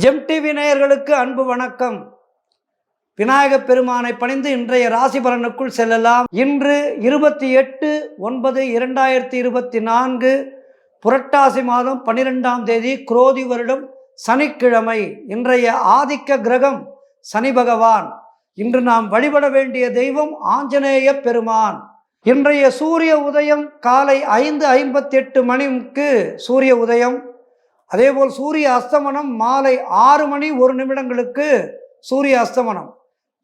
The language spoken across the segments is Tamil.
ஜெம் டிவி நேயர்களுக்கு அன்பு வணக்கம். விநாயகப் பெருமானை பணிந்து இன்றைய ராசி பலனுக்குள் செல்லலாம். இன்று 28/9/2024 புரட்டாசி மாதம் 12ஆம் தேதி குரோதி வருடம் சனிக்கிழமை. இன்றைய ஆதிக்க கிரகம் சனி பகவான். இன்று நாம் வழிபட வேண்டிய தெய்வம் ஆஞ்சநேய பெருமான். இன்றைய சூரிய உதயம் காலை 5:58 மணிக்கு சூரிய உதயம். அதேபோல் சூரிய அஸ்தமனம் மாலை 6:01 சூரிய அஸ்தமனம்.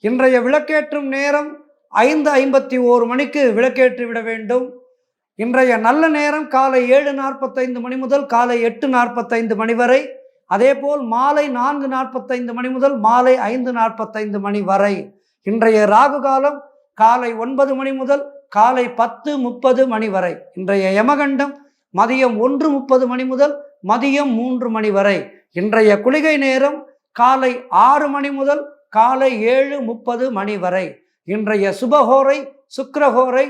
இன்றைய விளக்கேற்றும் நேரம் 5:51 மணிக்கு விளக்கேற்றி விட வேண்டும். இன்றைய நல்ல நேரம் காலை 7:45 மணி முதல் காலை 8:45 மணி வரை. அதேபோல் மாலை 4:45 மணி முதல் மாலை 5:45 மணி வரை. இன்றைய ராகு காலம் காலை 9 மணி முதல் காலை 10:30 மணி வரை. இன்றைய யமகண்டம் மதியம் 1:30 மணி முதல் மதியம் 3 மணி வரை. இன்றைய குளிகை நேரம் காலை 6 மணி முதல் காலை 7:30 மணி வரை. இன்றைய சுபஹோரை சுக்கிரஹோரை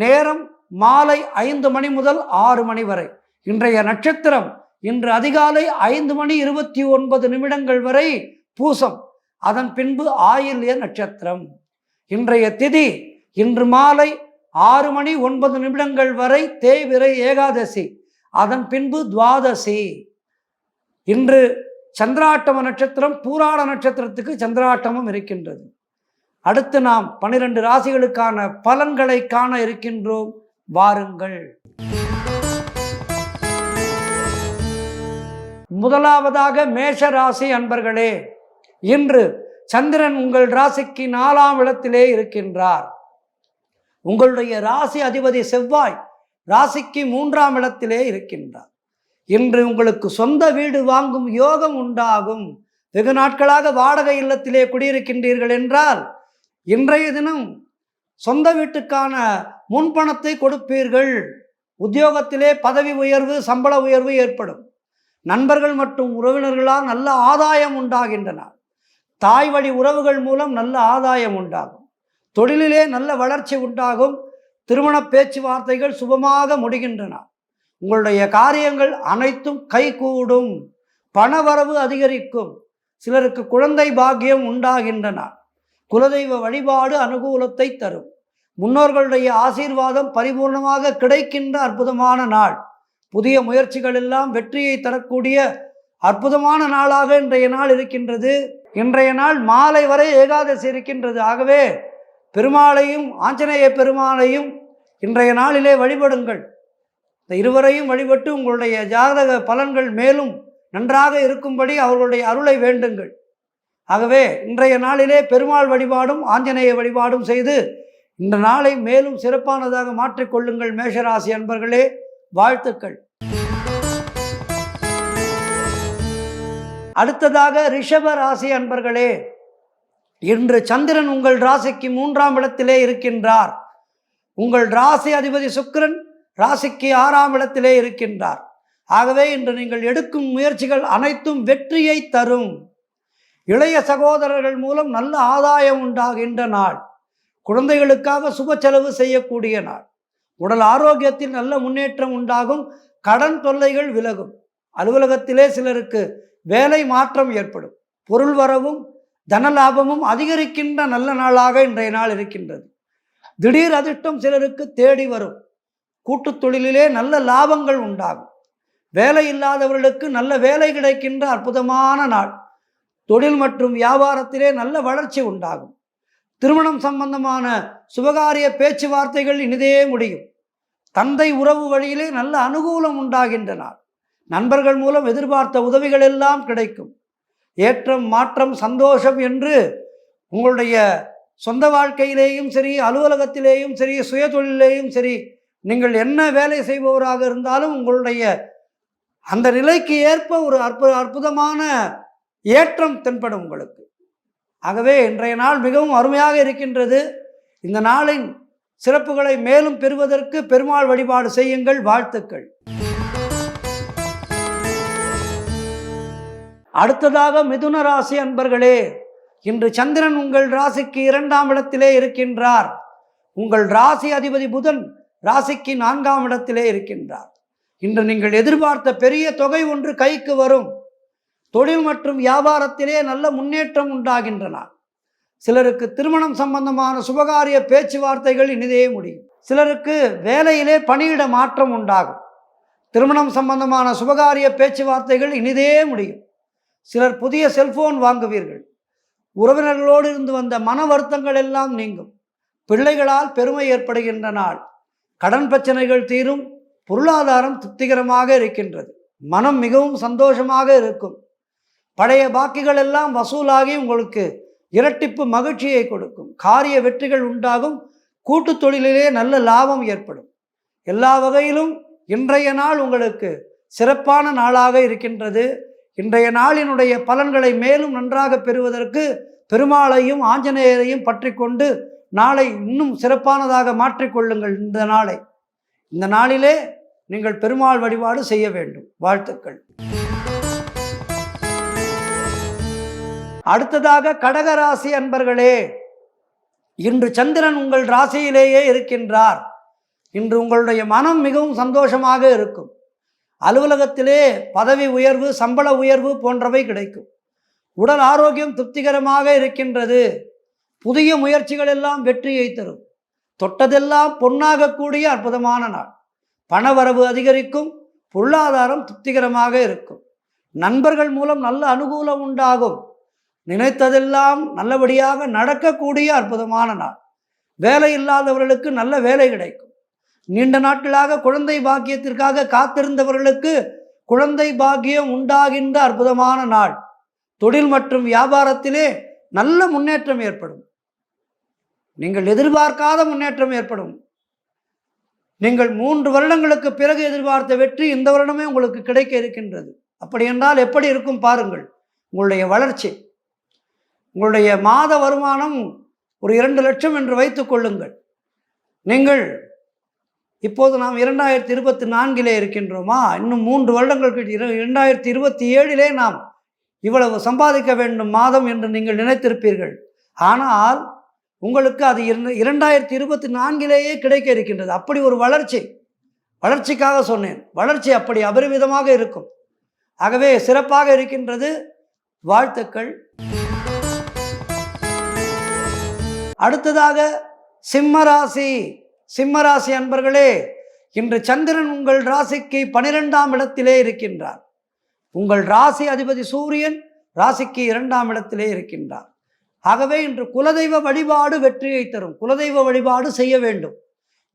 நேரம் மாலை 5 மணி முதல் 6 மணி வரை. இன்றைய நட்சத்திரம் இன்று அதிகாலை 5:29 வரை பூசம், அதன் பின்பு ஆயில்ய நட்சத்திரம். இன்றைய திதி இன்று மாலை 6:09 வரை தேய்பிறை ஏகாதசி, அதன் பின்பு துவாதசி. இன்று சந்திராட்டம நட்சத்திரம், பூராட நட்சத்திரத்துக்கு சந்திராட்டமும் இருக்கின்றது. அடுத்து நாம் 12 ராசிகளுக்கான பலன்களை காண இருக்கின்றோம். வாருங்கள். முதலாவதாக மேஷ ராசி அன்பர்களே, இன்று சந்திரன் உங்கள் ராசிக்கு 4ஆம் இடத்திலே இருக்கின்றார். உங்களுடைய ராசி அதிபதி செவ்வாய் ராசிக்கு 3ஆம் இடத்திலே இருக்கின்றார். இன்று உங்களுக்கு சொந்த வீடு வாங்கும் யோகம் உண்டாகும். வெகு நாட்களாக வாடகை இல்லத்திலே குடியிருக்கின்றீர்கள் என்றால் இன்றைய தினம் சொந்த வீட்டுக்கான முன்பணத்தை கொடுப்பீர்கள். உத்தியோகத்திலே பதவி உயர்வு, சம்பள உயர்வு ஏற்படும். நண்பர்கள் மற்றும் உறவினர்களால் நல்ல ஆதாயம் உண்டாகின்றன. தாய் வழி உறவுகள் மூலம் நல்ல ஆதாயம் உண்டாகும். தொழிலிலே நல்ல வளர்ச்சி உண்டாகும். திருமண பேச்சுவார்த்தைகள் சுபமாக முடிகின்றன. உங்களுடைய காரியங்கள் அனைத்தும் கைகூடும். பணவரவு அதிகரிக்கும். சிலருக்கு குழந்தை பாக்கியம் உண்டாகின்றன. குலதெய்வ வழிபாடு அனுகூலத்தை தரும். முன்னோர்களுடைய ஆசீர்வாதம் பரிபூர்ணமாக கிடைக்கின்ற அற்புதமான நாள். புதிய முயற்சிகள் எல்லாம் வெற்றியை தரக்கூடிய அற்புதமான நாளாக இன்றைய நாள் இருக்கின்றது. இன்றைய நாள் மாலை வரை ஏகாதசி இருக்கின்றது. ஆகவே பெருமாளையும் ஆஞ்சநேய பெருமாளையும் இன்றைய நாளிலே வழிபடுங்கள். இந்த இருவரையும் வழிபட்டு உங்களுடைய ஜாதக பலன்கள் மேலும் நன்றாக இருக்கும்படி அவர்களுடைய அருளை வேண்டுங்கள். ஆகவே இன்றைய நாளிலே பெருமாள் வழிபாடும் ஆஞ்சநேய வழிபாடும் செய்து இந்த நாளை மேலும் சிறப்பானதாக மாற்றிக்கொள்ளுங்கள். மேஷராசி அன்பர்களே, வாழ்த்துக்கள். அடுத்ததாக ரிஷப ராசி அன்பர்களே, இன்று சந்திரன் உங்கள் ராசிக்கு 3ஆம் இடத்திலே இருக்கின்றார். உங்கள் ராசி அதிபதி சுக்கிரன் ராசிக்கு 6ஆம் இடத்திலே இருக்கின்றார். ஆகவே இன்று நீங்கள் எடுக்கும் முயற்சிகள் அனைத்தும் வெற்றியை தரும். இளைய சகோதரர்கள் மூலம் நல்ல ஆதாயம் உண்டாகின்ற நாள். குழந்தைகளுக்காக சுப செலவு செய்யக்கூடிய நாள். உடல் ஆரோக்கியத்தில் நல்ல முன்னேற்றம் உண்டாகும். கடன் தொல்லைகள் விலகும். அலுவலகத்திலே சிலருக்கு வேலை மாற்றம் ஏற்படும். பொருள் வரவும் தனலாபமும் அதிகரிக்கின்ற நல்ல நாளாக இன்றைய நாள் இருக்கின்றது. திடீர் அதிர்ஷ்டம் சிலருக்கு தேடி வரும். கூட்டுத் தொழிலிலே நல்ல லாபங்கள் உண்டாகும். வேலை இல்லாதவர்களுக்கு நல்ல வேலை கிடைக்கின்ற அற்புதமான நாள். தொழில் மற்றும் வியாபாரத்திலே நல்ல வளர்ச்சி உண்டாகும். திருமணம் சம்பந்தமான சுபகாரிய பேச்சுவார்த்தைகள் இனிதே முடியும். தந்தை உறவு வழியிலே நல்ல அனுகூலம் உண்டாகின்ற நாள். நண்பர்கள் மூலம் எதிர்பார்த்த உதவிகள் எல்லாம் கிடைக்கும். ஏற்றம் மாற்றம் சந்தோஷம் என்று உங்களுடைய சொந்த வாழ்க்கையிலேயும் சரி, அலுவலகத்திலேயும் சரி, சுய தொழிலேயும் சரி, நீங்கள் என்ன வேலை செய்பவராக இருந்தாலும் உங்களுடைய அந்த நிலைக்கு ஏற்ப ஒரு அற்புதமான ஏற்றம் தென்படும் உங்களுக்கு. ஆகவே இன்றைய நாள் மிகவும் அருமையாக இருக்கின்றது. இந்த நாளின் சிறப்புகளை மேலும் பெறுவதற்கு பெருமாள் வழிபாடு செய்யுங்கள். வாழ்த்துக்கள். அடுத்ததாக மிதுன ராசி அன்பர்களே, இன்று சந்திரன் உங்கள் ராசிக்கு 2ஆம் இடத்திலே இருக்கின்றார். உங்கள் ராசி அதிபதி புதன் ராசிக்கு 4ஆம் இடத்திலே இருக்கின்றார். இன்று நீங்கள் எதிர்பார்த்த பெரிய தொகை ஒன்று கைக்கு வரும். தொழில் மற்றும் வியாபாரத்திலே நல்ல முன்னேற்றம் உண்டாகின்றன. சிலருக்கு திருமணம் சம்பந்தமான சுபகாரிய பேச்சுவார்த்தைகள் இனிதே முடியும். சிலருக்கு வேலையிலே பணியிட மாற்றம் உண்டாகும். திருமணம் சம்பந்தமான சுபகாரிய பேச்சுவார்த்தைகள் இனிதே முடியும். சிலர் புதிய செல்போன் வாங்குவீர்கள். உறவினர்களோடு இருந்து வந்த மன வருத்தங்கள் எல்லாம் நீங்கும். பிள்ளைகளால் பெருமை ஏற்படுகின்ற நாள். கடன் பிரச்சனைகள் தீரும். பொருளாதாரம் திருப்திகரமாக இருக்கின்றது. மனம் மிகவும் சந்தோஷமாக இருக்கும். பழைய பாக்கிகள் எல்லாம் வசூலாகி உங்களுக்கு இரட்டிப்பு மகிழ்ச்சியை கொடுக்கும். காரிய வெற்றிகள் உண்டாகும். கூட்டு தொழிலிலே நல்ல லாபம் ஏற்படும். எல்லா வகையிலும் இன்றைய நாள் உங்களுக்கு சிறப்பான நாளாக இருக்கின்றது. இன்றைய நாளினுடைய பலன்களை மேலும் நன்றாக பெறுவதற்கு பெருமாளையும் ஆஞ்சநேயரையும் பற்றி கொண்டு நாளை இன்னும் சிறப்பானதாக மாற்றிக்கொள்ளுங்கள். இந்த நாளிலே நீங்கள் பெருமாள் வழிபாடு செய்ய வேண்டும். வாழ்த்துக்கள். அடுத்ததாக கடகராசி அன்பர்களே, இன்று சந்திரன் உங்கள் ராசியிலேயே இருக்கின்றார். இன்று உங்களுடைய மனம் மிகவும் சந்தோஷமாக இருக்கும். அலுவலகத்திலே பதவி உயர்வு, சம்பள உயர்வு போன்றவை கிடைக்கும். உடல் ஆரோக்கியம் திருப்திகரமாக இருக்கின்றது. புதிய முயற்சிகள் எல்லாம் வெற்றியை தரும். தொட்டதெல்லாம் பொன்னாகக்கூடிய அற்புதமான நாள். பணவரவு அதிகரிக்கும். பொருளாதாரம் திருப்திகரமாக இருக்கும். நண்பர்கள் மூலம் நல்ல அனுகூலம் உண்டாகும். நினைத்ததெல்லாம் நல்லபடியாக நடக்கக்கூடிய அற்புதமான நாள். வேலை இல்லாதவர்களுக்கு நல்ல வேலை கிடைக்கும். நீண்ட நாட்களாக குழந்தை பாக்கியத்திற்காக காத்திருந்தவர்களுக்கு குழந்தை பாக்கியம் உண்டாகின்ற அற்புதமான நாள். தொழில் மற்றும் வியாபாரத்திலே நல்ல முன்னேற்றம் ஏற்படும். நீங்கள் எதிர்பார்க்காத முன்னேற்றம் ஏற்படும். நீங்கள் 3 வருடங்களுக்கு பிறகு எதிர்பார்த்த வெற்றி இந்த வருடமே உங்களுக்கு கிடைக்க இருக்கின்றது. அப்படி என்றால் எப்படி இருக்கும் பாருங்கள். உங்களுடைய வளர்ச்சி, உங்களுடைய மாத வருமானம் ஒரு 2 லட்சம் என்று வைத்துக் கொள்ளுங்கள். நீங்கள் இப்போது நாம் 2024 இருக்கின்றோமா? இன்னும் 3 வருடங்களுக்கு 2027 நாம் இவ்வளவு சம்பாதிக்க வேண்டும் மாதம் என்று நீங்கள் நினைத்திருப்பீர்கள். ஆனால் உங்களுக்கு அது 2024 கிடைக்க இருக்கின்றது. அப்படி ஒரு வளர்ச்சிக்காக சொன்னேன். வளர்ச்சி அப்படி அபரிமிதமாக இருக்கும். ஆகவே சிறப்பாக இருக்கின்றது. வாழ்த்துக்கள். அடுத்ததாக சிம்மராசி அன்பர்களே, இன்று சந்திரன் உங்கள் ராசிக்கு 12ஆம் இடத்திலே இருக்கின்றார். உங்கள் ராசி அதிபதி சூரியன் ராசிக்கு 2ஆம் இடத்திலே இருக்கின்றார். ஆகவே இன்று குலதெய்வ வழிபாடு வெற்றியை தரும். குலதெய்வ வழிபாடு செய்ய வேண்டும்.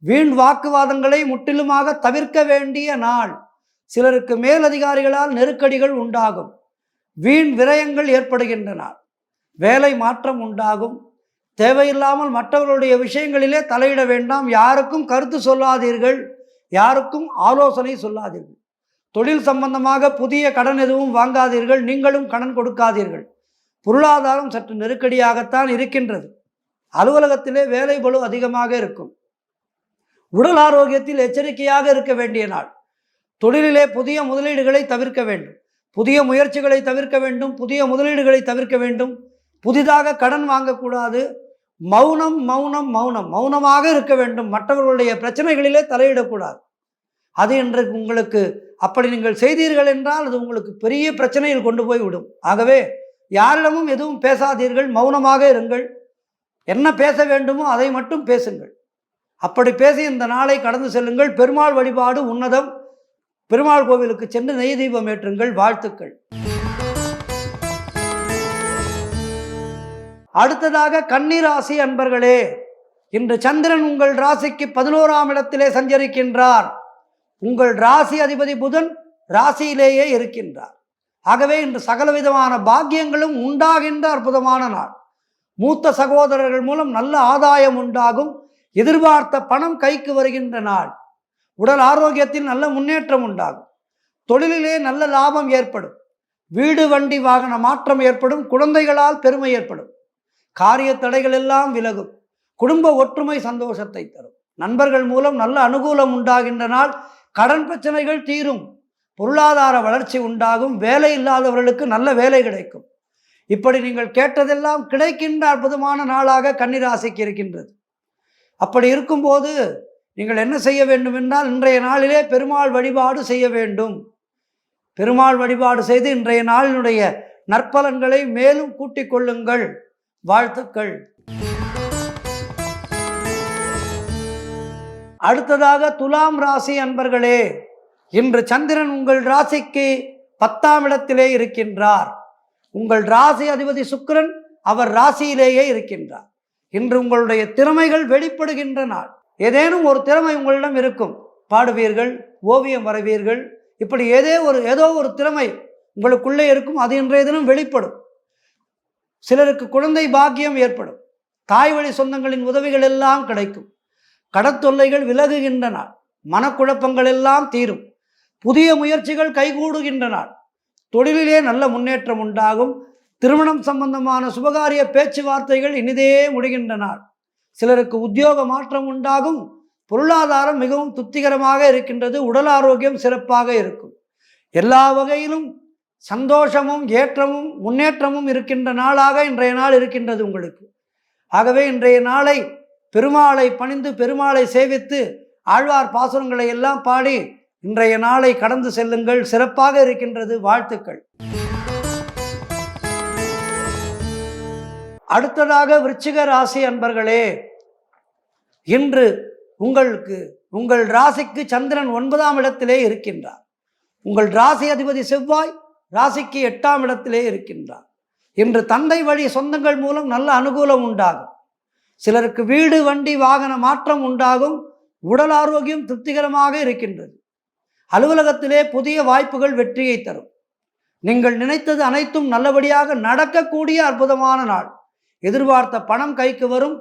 வீண் வாக்குவாதங்களை முற்றிலுமாக தவிர்க்க வேண்டிய நாள். சிலருக்கு மேலதிகாரிகளால் நெருக்கடிகள் உண்டாகும். வீண் விரயங்கள் ஏற்படுகின்றன. வேலை மாற்றம் உண்டாகும். தேவையில்லாமல் மற்றவர்களுடைய விஷயங்களிலே தலையிட வேண்டாம். யாருக்கும் கருத்து சொல்லாதீர்கள். யாருக்கும் ஆலோசனை சொல்லாதீர்கள். தொழில் சம்பந்தமாக புதிய கடன் எதுவும் வாங்காதீர்கள். நீங்களும் கடன் கொடுக்காதீர்கள். பொருளாதாரம் சற்று நெருக்கடியாகத்தான் இருக்கின்றது. அலுவலகத்திலே வேலை பளு அதிகமாக இருக்கும். உடல் ஆரோக்கியத்தில் எச்சரிக்கையாக இருக்க வேண்டிய நாள். தொழிலிலே புதிய முதலீடுகளை தவிர்க்க வேண்டும். புதிய முயற்சிகளை தவிர்க்க வேண்டும். புதிய முதலீடுகளை தவிர்க்க வேண்டும். புதிதாக கடன் வாங்கக்கூடாது. மௌனமாக இருக்க வேண்டும். மற்றவர்களுடைய பிரச்சனைகளிலே தலையிடக்கூடாது. அது என்று உங்களுக்கு அப்படி நீங்கள் செய்தீர்கள் என்றால் அது உங்களுக்கு பெரிய பிரச்சனையில் கொண்டு போய் விடும். ஆகவே யாரிடமும் எதுவும் பேசாதீர்கள். மௌனமாக இருங்கள். என்ன பேச வேண்டுமோ அதை மட்டும் பேசுங்கள். அப்படி பேசி இந்த நாளை கடந்து செல்லுங்கள். பெருமாள் வழிபாடு உன்னதம். பெருமாள் கோவிலுக்கு சென்று நெய் தீபம் ஏற்றுங்கள். வாழ்த்துக்கள். அடுத்ததாக கன்னிராசி அன்பர்களே, இன்று சந்திரன் உங்கள் ராசிக்கு 11ஆம் இடத்திலே சஞ்சரிக்கின்றார். உங்கள் ராசி அதிபதி புதன் ராசியிலேயே இருக்கின்றார். ஆகவே இன்று சகலவிதமான பாக்கியங்களும் உண்டாகின்ற அற்புதமான நாள். மூத்த சகோதரர்கள் மூலம் நல்ல ஆதாயம் உண்டாகும். எதிர்பார்த்த பணம் கைக்கு வருகின்ற நாள். உடல் ஆரோக்கியத்தில் நல்ல முன்னேற்றம் உண்டாகும். தொழிலிலே நல்ல லாபம் ஏற்படும். வீடு வண்டி வாகன மாற்றம் ஏற்படும். குழந்தைகளால் பெருமை ஏற்படும். காரிய தடைகள் எல்லாம் விலகும். குடும்ப ஒற்றுமை சந்தோஷத்தை தரும். நண்பர்கள் மூலம் நல்ல அனுகூலம் உண்டாகின்ற நாள். கடன் பிரச்சனைகள் தீரும். பொருளாதார வளர்ச்சி உண்டாகும். வேலை இல்லாதவர்களுக்கு நல்ல வேலை கிடைக்கும். இப்படி நீங்கள் கேட்டதெல்லாம் கிடைக்கின்ற அற்புதமான நாளாக கன்னிராசிக்கு இருக்கின்றது. அப்படி இருக்கும்போது நீங்கள் என்ன செய்ய வேண்டும் என்றால், இன்றைய நாளிலே பெருமாள் வழிபாடு செய்ய வேண்டும். பெருமாள் வழிபாடு செய்து இன்றைய நாளினுடைய நற்பலன்களை மேலும் கூட்டிக் கொள்ளுங்கள். வாழ்த்துக்கள். அடுத்ததாக துலாம் ராசி அன்பர்களே, இன்று சந்திரன் உங்கள் ராசிக்கு 10ஆம் இடத்திலே இருக்கின்றார். உங்கள் ராசி அதிபதி சுக்கிரன் அவர் ராசியிலேயே இருக்கின்றார். இன்று உங்களுடைய திறமைகள் வெளிப்படுகின்ற நாள். ஏதேனும் ஒரு திறமை உங்களிடம் இருக்கும். பாடுவீர்கள், ஓவியம் வரைவீர்கள், இப்படி ஏதோ ஒரு திறமை உங்களுக்குள்ளே இருக்கும். அது இன்றைய தினம் வெளிப்படும். சிலருக்கு குழந்தை பாக்கியம் ஏற்படும். தாய் வழி சொந்தங்களின் உதவிகள் எல்லாம் கிடைக்கும். கடத்தொல்லைகள் விலகுகின்ற நாள். மனக்குழப்பங்கள் எல்லாம் தீரும். புதிய முயற்சிகள் கைகூடுகின்ற நாள். தொழிலிலே நல்ல முன்னேற்றம் உண்டாகும். திருமணம் சம்பந்தமான சுபகாரிய பேச்சுவார்த்தைகள் இனிதே முடிகின்ற நாள். சிலருக்கு உத்தியோக மாற்றம் உண்டாகும். பொருளாதாரம் மிகவும் திருப்திகரமாக இருக்கின்றது. உடல் ஆரோக்கியம் சிறப்பாக இருக்கும். எல்லா வகையிலும் சந்தோஷமும் ஏற்றமும் முன்னேற்றமும் இருக்கின்ற நாளாக இன்றைய நாள் இருக்கின்றது உங்களுக்கு. ஆகவே இன்றைய நாளை பெருமாளை பணிந்து பெருமாளை சேவித்து ஆழ்வார் பாசுரங்களை எல்லாம் பாடி இன்றைய நாளை கடந்து செல்லுங்கள். சிறப்பாக இருக்கின்றது. வாழ்த்துக்கள். அடுத்ததாக விருச்சிக ராசி அன்பர்களே, இன்று உங்கள் ராசிக்கு சந்திரன் 9ஆம் இடத்திலே இருக்கின்றார். உங்கள் ராசி அதிபதி செவ்வாய் ராசிக்கு 8ஆம் இடத்திலே இருக்கின்றார். இன்று தந்தை வழி சொந்தங்கள் மூலம் நல்ல அனுகூலம் உண்டாகும். சிலருக்கு வீடு வண்டி வாகன மாற்றம் உண்டாகும். உடல் ஆரோக்கியம் திருப்திகரமாக இருக்கின்றது. அலுவலகத்திலே புதிய வாய்ப்புகள் வெற்றியை தரும். நீங்கள் நினைத்தது அனைத்தும் நல்லபடியாக நடக்கக்கூடிய அற்புதமான நாள். எதிர்பார்த்த பணம் கைக்கு வரும்.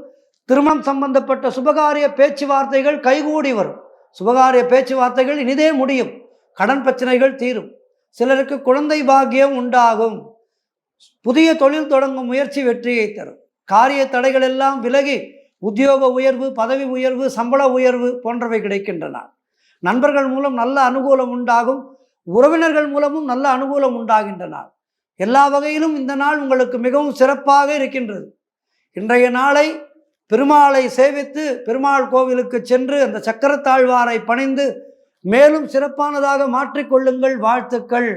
திருமணம் சம்பந்தப்பட்ட சுபகாரிய பேச்சுவார்த்தைகள் கைகூடி வரும். சுபகாரிய பேச்சுவார்த்தைகள் இனிதே முடியும். கடன் பிரச்சனைகள் தீரும். சிலருக்கு குழந்தை பாக்கியம் உண்டாகும். புதிய தொழில் தொடங்கும் முயற்சி வெற்றியை தரும். காரிய தடைகள் எல்லாம் விலகி உத்தியோக உயர்வு, பதவி உயர்வு, சம்பள உயர்வு போன்றவை கிடைக்கின்றன. நண்பர்கள் மூலம் நல்ல அனுகூலம் உண்டாகும். உறவினர்கள் மூலமும் நல்ல அனுகூலம் உண்டாகின்றன. எல்லா வகையிலும் இந்த நாள் உங்களுக்கு மிகவும் சிறப்பாக இருக்கின்றது. இன்றைய நாளை பெருமாளை சேவித்து பெருமாள் கோவிலுக்கு சென்று அந்த சக்கரத்தாழ்வாரை பணிந்து மேலும் சிறப்பானதாக மாற்றிக்கொள்ளுங்கள். வாழ்த்துக்கள்.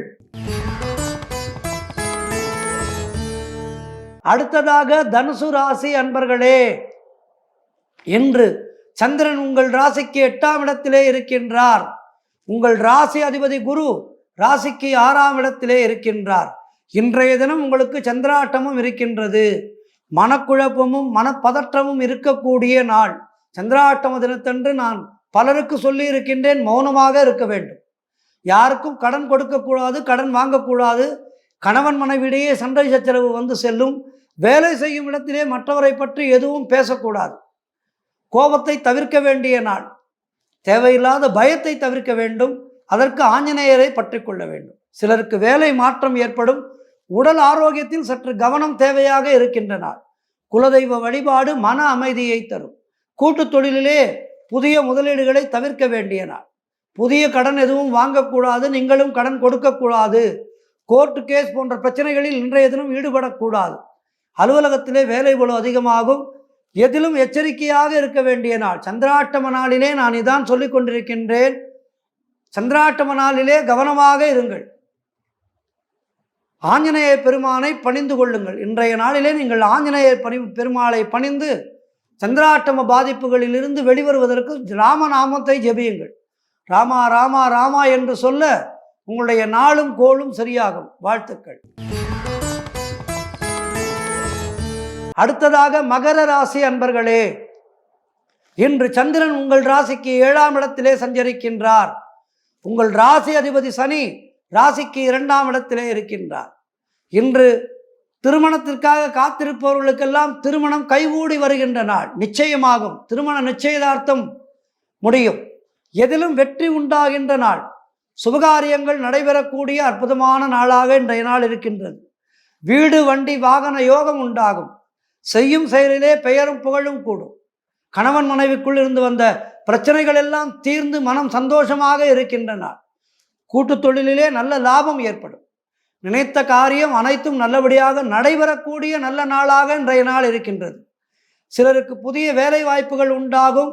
அடுத்ததாக தனுசு ராசி அன்பர்களே, இன்று சந்திரன் உங்கள் ராசிக்கு 8ஆம் இடத்திலே இருக்கின்றார். உங்கள் ராசி அதிபதி குரு ராசிக்கு 6ஆம் இடத்திலே இருக்கின்றார். இன்றைய தினம் உங்களுக்கு சந்திராட்டமும் இருக்கின்றது. மனக்குழப்பமும் மனப்பதற்றமும் இருக்கக்கூடிய நாள். சந்திராட்டம தினத்தன்று நான் பலருக்கு சொல்லி இருக்கின்றேன், மௌனமாக இருக்க வேண்டும். யாருக்கும் கடன் கொடுக்கக்கூடாது, கடன் வாங்கக்கூடாது. கணவன் மனைவிடையே சண்டை சச்சரவு வந்து செல்லும். வேலை செய்யும் இடத்திலே மற்றவரை பற்றி எதுவும் பேசக்கூடாது. கோபத்தை தவிர்க்க வேண்டிய நாள். தேவையில்லாத பயத்தை தவிர்க்க வேண்டும். அதற்கு ஆஞ்சநேயரை பற்றி கொள்ள வேண்டும். சிலருக்கு வேலை மாற்றம் ஏற்படும். உடல் ஆரோக்கியத்தில் சற்று கவனம் தேவையாக இருக்கின்ற நாள். குலதெய்வ வழிபாடு மன அமைதியை தரும். கூட்டு தொழிலிலே புதிய முதலீடுகளை தவிர்க்க வேண்டிய நாள். புதிய கடன் எதுவும் வாங்கக்கூடாது. நீங்களும் கடன் கொடுக்கக்கூடாது. கோர்ட்டு கேஸ் போன்ற பிரச்சனைகளில் இன்றைய தினம் ஈடுபடக்கூடாது. அலுவலகத்திலே வேலை பளு அதிகமாகும். எதிலும் எச்சரிக்கையாக இருக்க வேண்டிய நாள். சந்திராட்டம நாளிலே நான் இதான் சொல்லிக் கொண்டிருக்கின்றேன். சந்திராட்டம நாளிலே கவனமாக இருங்கள். ஆஞ்சநேய பெருமானை பணிந்து கொள்ளுங்கள். இன்றைய நாளிலே நீங்கள் ஆஞ்சநேய பெருமாளை பணிந்து சந்திராட்டம பாதிப்புகளிலிருந்து வெளிவருவதற்கு ராமநாமத்தை ஜெபியுங்கள். ராமா ராமா ராமா என்று சொல்ல உங்களுடைய நாளும் கோளும் சரியாகும். வாழ்த்துக்கள். அடுத்ததாக மகர ராசி அன்பர்களே, இன்று சந்திரன் உங்கள் ராசிக்கு 7ஆம் இடத்திலே சஞ்சரிக்கின்றார். உங்கள் ராசி அதிபதி சனி ராசிக்கு 2ஆம் இடத்திலே இருக்கின்றார். இன்று திருமணத்திற்காக காத்திருப்பவர்களுக்கெல்லாம் திருமணம் கைகூடி வருகின்ற நாள். நிச்சயமாகும். திருமண நிச்சயதார்த்தம் முடியும். எதிலும் வெற்றி உண்டாகின்ற நாள். சுபகாரியங்கள் நடைபெறக்கூடிய அற்புதமான நாளாக இன்றைய நாள் இருக்கின்றது. வீடு வண்டி வாகன யோகம் உண்டாகும். செய்யும் செயலிலே பெயரும் புகழும் கூடும். கணவன் மனைவிக்குள் இருந்து வந்த பிரச்சனைகள் எல்லாம் தீர்ந்து மனம் சந்தோஷமாக இருக்கின்ற நாள். கூட்டு தொழிலிலே நல்ல லாபம் ஏற்படும். நினைத்த காரியம் அனைத்தும் நல்லபடியாக நடைபெறக்கூடிய நல்ல நாளாக இன்றைய நாள் இருக்கின்றது. சிலருக்கு புதிய வேலை வாய்ப்புகள் உண்டாகும்.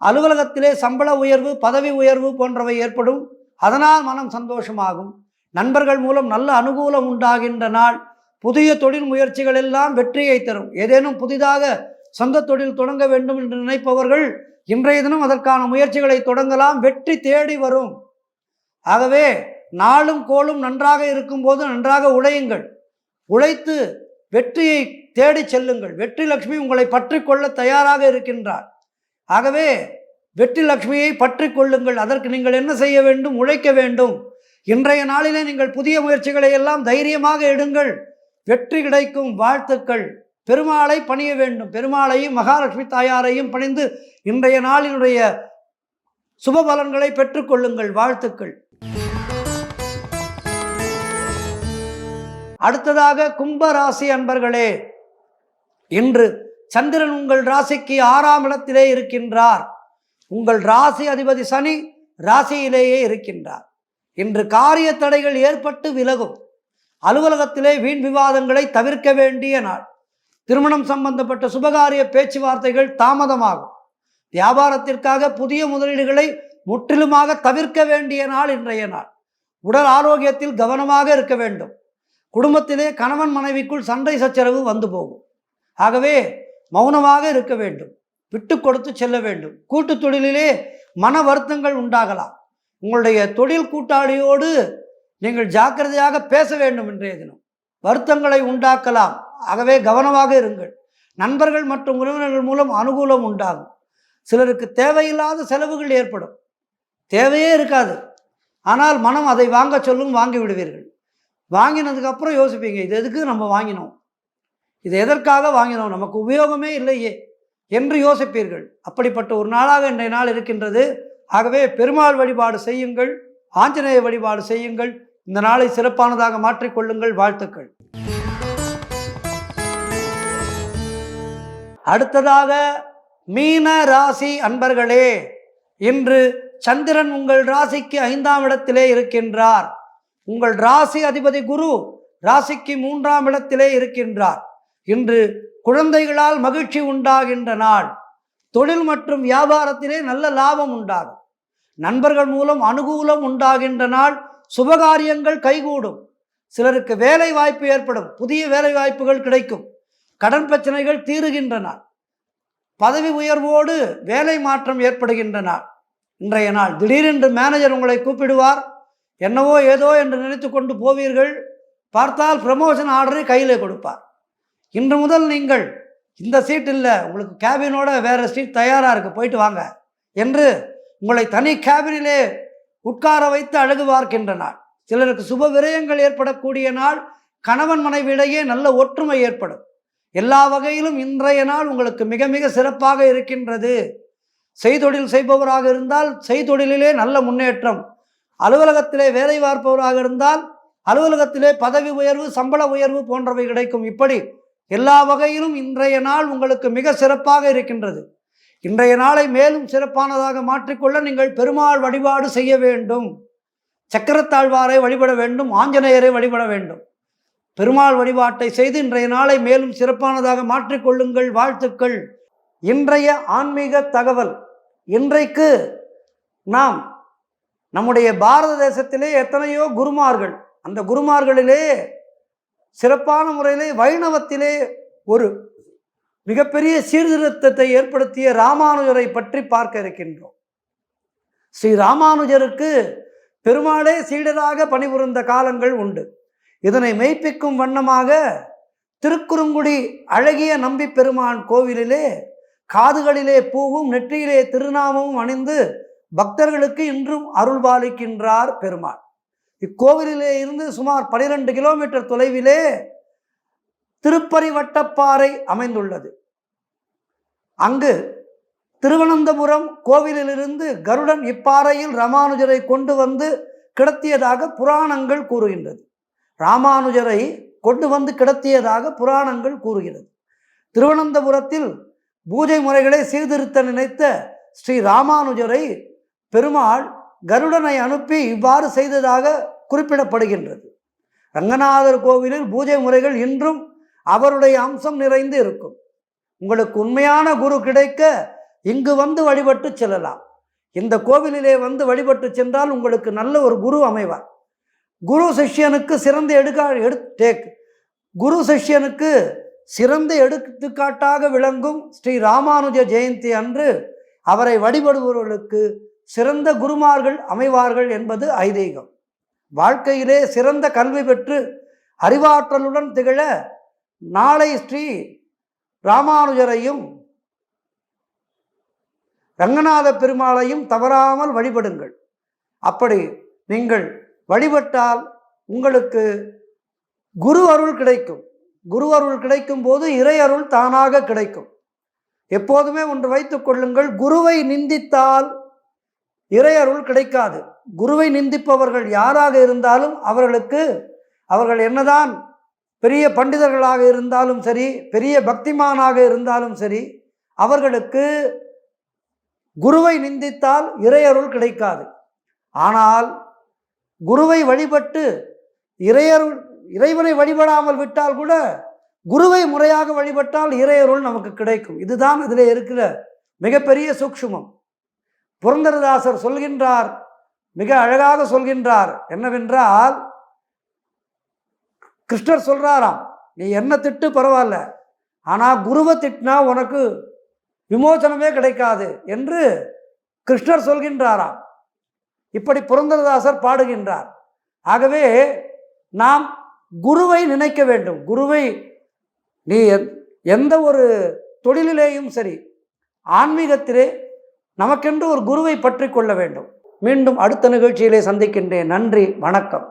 அலுவலகத்திலே சம்பள உயர்வு, பதவி உயர்வு போன்றவை ஏற்படும். அதனால் மனம் சந்தோஷமாகும். நண்பர்கள் மூலம் நல்ல அனுகூலம் உண்டாகின்ற நாள். புதிய தொழில் முயற்சிகள் எல்லாம் வெற்றியை தரும். ஏதேனும் புதிதாக சொந்த தொழில் தொடங்க வேண்டும் என்று நினைப்பவர்கள் இன்றைய தினம் அதற்கான முயற்சிகளை தொடங்கலாம். வெற்றி தேடி வரும். ஆகவே நாளும் கோளும் நன்றாக இருக்கும்போது நன்றாக உழையுங்கள். உழைத்து வெற்றியை தேடி செல்லுங்கள். வெற்றி லட்சுமி உங்களை பற்றி கொள்ள தயாராக இருக்கின்றார். ஆகவே வெற்றி லட்சுமியை பற்றி கொள்ளுங்கள். அதற்கு நீங்கள் என்ன செய்ய வேண்டும்? உழைக்க வேண்டும். இன்றைய நாளிலே நீங்கள் புதிய முயற்சிகளை எல்லாம் தைரியமாக எடுங்கள். வெற்றி கிடைக்கும். வாழ்த்துக்கள். பெருமாளை பணிய வேண்டும். பெருமாளையும் மகாலட்சுமி தாயாரையும் பணிந்து இன்றைய நாளினுடைய சுப பலன்களை பெற்றுக்கொள்ளுங்கள். வாழ்த்துக்கள். அடுத்ததாக கும்பராசி அன்பர்களே, இன்று சந்திரன் உங்கள் ராசிக்கு 6ஆம் இடத்திலே இருக்கின்றார். உங்கள் ராசி அதிபதி சனி ராசியிலேயே இருக்கின்றார். இன்று காரிய தடைகள் ஏற்பட்டு விலகும். அலுவலகத்திலே வீண் விவாதங்களை தவிர்க்க வேண்டிய நாள். திருமணம் சம்பந்தப்பட்ட சுபகாரிய பேச்சுவார்த்தைகள் தாமதமாகும். வியாபாரத்திற்காக புதிய முதலீடுகளை முற்றிலுமாக தவிர்க்க வேண்டிய நாள் இன்றைய நாள். உடல் ஆரோக்கியத்தில் கவனமாக இருக்க வேண்டும். குடும்பத்திலே கணவன் மனைவிக்குள் சண்டை சச்சரவு வந்து போகும். ஆகவே மௌனமாக இருக்க வேண்டும். விட்டு கொடுத்து செல்ல வேண்டும். கூட்டு தொழிலிலே மன வருத்தங்கள் உண்டாகலாம். உங்களுடைய தொழில் கூட்டாளியோடு நீங்கள் ஜாக்கிரதையாக பேச வேண்டும். இன்றைய தினம் வருத்தங்களை உண்டாக்கலாம். ஆகவே கவனமாக இருங்கள். நண்பர்கள் மற்றும் உறவினர்கள் மூலம் அனுகூலம் உண்டாகும். சிலருக்கு தேவையில்லாத செலவுகள் ஏற்படும். தேவையே இருக்காது, ஆனால் மனம் அதை வாங்க சொல்லும், வாங்கி விடுவீர்கள். வாங்கினதுக்கப்புறம் யோசிப்பீங்க, இது எதுக்கு நம்ம வாங்கினோம், இது எதற்காக வாங்கினோம், நமக்கு உபயோகமே இல்லையே என்று யோசிப்பீர்கள். அப்படிப்பட்ட ஒரு நாளாக இன்றைய நாள் இருக்கின்றது. ஆகவே பெருமாள் வழிபாடு செய்யுங்கள். ஆஞ்சநேய வழிபாடு செய்யுங்கள். இந்த நாளை சிறப்பானதாக மாற்றிக்கொள்ளுங்கள். வாழ்த்துக்கள். அடுத்ததாக மீன ராசி அன்பர்களே, இன்று சந்திரன் உங்கள் ராசிக்கு 5ஆம் இடத்திலே இருக்கின்றார். உங்கள் ராசி அதிபதி குரு ராசிக்கு 3ஆம் இடத்திலே இருக்கின்றார். இன்று குழந்தைகளால் மகிழ்ச்சி உண்டாகின்ற நாள். தொழில் மற்றும் வியாபாரத்திலே நல்ல லாபம் உண்டாகும். நண்பர்கள் மூலம் அனுகூலம் உண்டாகின்ற நாள். சுபகாரியங்கள் கைகூடும். சிலருக்கு வேலை வாய்ப்பு ஏற்படும். புதிய வேலை வாய்ப்புகள் கிடைக்கும். கடன் பிரச்சனைகள் தீருகின்ற நாள். பதவி உயர்வோடு வேலை மாற்றம் ஏற்படுகின்ற நாள் இன்றைய நாள். திடீரென்று மேனேஜர் உங்களை கூப்பிடுவார். என்னவோ ஏதோ என்று நினைத்து கொண்டு போவீர்கள். பார்த்தால் ப்ரமோஷன் ஆர்டரை கையில் கொடுப்பார். இன்று முதல் நீங்கள் இந்த சீட் இல்லை, உங்களுக்கு கேபினோட வேறு சீட் தயாராக இருக்குது, போயிட்டு வாங்க என்று உங்களை தனி கேபினிலே உட்கார வைத்து அழகு பார்க்கின்ற நாள். சிலருக்கு சுப விரயங்கள் ஏற்படக்கூடிய நாள். கணவன் மனைவியிடையே நல்ல ஒற்றுமை ஏற்படும். எல்லா வகையிலும் இன்றைய நாள் உங்களுக்கு மிக மிக சிறப்பாக இருக்கின்றது. செய்தொழில் செய்பவராக இருந்தால் செய்தொழிலே நல்ல முன்னேற்றம். அலுவலகத்திலே வேலை பார்ப்பவராக இருந்தால் அலுவலகத்திலே பதவி உயர்வு, சம்பள உயர்வு போன்றவை கிடைக்கும். இப்படி எல்லா வகையிலும் இன்றைய நாள் உங்களுக்கு மிக சிறப்பாக இருக்கின்றது. இன்றைய நாளை மேலும் சிறப்பானதாக மாற்றிக்கொள்ள நீங்கள் பெருமாள் வழிபாடு செய்ய வேண்டும். சக்கரத்தாழ்வாரை வழிபட வேண்டும். ஆஞ்சநேயரை வழிபட வேண்டும். பெருமாள் வழிபாட்டை செய்து இன்றைய நாளை மேலும் சிறப்பானதாக மாற்றிக்கொள்ளுங்கள். வாழ்த்துக்கள். இன்றைய ஆன்மீக தகவல். இன்றைக்கு நாம் நம்முடைய பாரத தேசத்திலே எத்தனையோ குருமார்கள், அந்த குருமார்களிலே சிறப்பான முறையிலே வைணவத்திலே ஒரு மிகப்பெரிய சீர்திருத்தத்தை ஏற்படுத்திய ராமானுஜரை பற்றி பார்க்க இருக்கின்றோம். ஸ்ரீ ராமானுஜருக்கு பெருமாளே சீடராக பணிபுரிந்த காலங்கள் உண்டு. இதனை மெய்ப்பிக்கும் வண்ணமாக திருக்குறுங்குடி அழகிய நம்பி பெருமான் கோவிலிலே காதுகளிலே பூவும் நெற்றியிலே திருநாமமும் அணிந்து பக்தர்களுக்கு இன்றும் அருள் பாலிக்கின்றார் பெருமாள். இக்கோவிலிலே இருந்து சுமார் 12 கிலோமீட்டர் தொலைவிலே திருப்பரிவட்டப்பாறை அமைந்துள்ளது. அங்கு திருவனந்தபுரம் கோவிலிலிருந்து கருடன் இப்பாறையில் ராமானுஜரை கொண்டு வந்து கிடத்தியதாக புராணங்கள் கூறுகின்றது. ராமானுஜரை கொண்டு வந்து கிடத்தியதாக புராணங்கள் கூறுகிறது. திருவனந்தபுரத்தில் பூஜை முறைகளை சீர்திருத்த நினைத்த ஸ்ரீ ராமானுஜரை பெருமாள் கருடனை அனுப்பி இவ்வாறு செய்ததாக குறிப்பிடப்படுகின்றது. ரங்கநாதர் கோவிலில் பூஜை முறைகள் இன்றும் அவருடைய அம்சம் நிறைந்து இருக்கும். உங்களுக்கு உண்மையான குரு கிடைக்க இங்கு வந்து வழிபட்டு செல்லலாம். இந்த கோவிலிலே வந்து வழிபட்டு சென்றால் உங்களுக்கு நல்ல ஒரு குரு அமைவார். குரு சிஷ்யனுக்கு குரு சிஷ்யனுக்கு சிறந்த எடுத்துக்காட்டாக விளங்கும் ஸ்ரீ ராமானுஜ ஜெயந்தி அன்று அவரை வழிபடுபவர்களுக்கு சிறந்த குருமார்கள் அமைவார்கள் என்பது ஐதீகம். வாழ்க்கையிலே சிறந்த கல்வி பெற்று அறிவாற்றலுடன் திகழ நாளை ஸ்ரீ ராமானுஜரையும் ரங்கநாத பெருமாளையும் தவறாமல் வழிபடுங்கள். அப்படி நீங்கள் வழிபட்டால் உங்களுக்கு குரு அருள் கிடைக்கும். குரு அருள் கிடைக்கும் போது இறை அருள் தானாக கிடைக்கும். எப்போதுமே ஒன்று வைத்துக் கொள்ளுங்கள், குருவை நிந்தித்தால் இறை அருள் கிடைக்காது. குருவை நிந்திப்பவர்கள் யாராக இருந்தாலும் அவர்கள் என்னதான் பெரிய பண்டிதர்களாக இருந்தாலும் சரி, பெரிய பக்திமானாக இருந்தாலும் சரி, அவர்களுக்கு குருவை நிந்தித்தால் இறை அருள் கிடைக்காது. ஆனால் குருவை வழிபட்டு இறைவனை வழிபடாமல் விட்டால் கூட குருவை முறையாக வழிபட்டால் இறையருள் நமக்கு கிடைக்கும். இதுதான் இதில் இருக்கிற மிகப்பெரிய சூக்ஷ்மம். புரந்தரதாசர் சொல்கின்றார், மிக அழகாக சொல்கின்றார். என்னவென்றால், கிருஷ்ணர் சொல்றாராம், நீ என்ன திட்டு பரவாயில்ல, ஆனால் குருவை திட்டினா உனக்கு விமோசனமே கிடைக்காது என்று கிருஷ்ணர் சொல்கின்றாராம். இப்படி புரந்தரதாசர் பாடுகின்றார். ஆகவே நாம் குருவை நினைக்க வேண்டும். குருவை நீ எந்த ஒரு தொழிலிலேயும் சரி, ஆன்மீகத்திலே நமக்கென்று ஒரு குருவை பற்றி கொள்ள வேண்டும். மீண்டும் அடுத்த நிகழ்ச்சியிலே சந்திக்கின்றேன். நன்றி, வணக்கம்.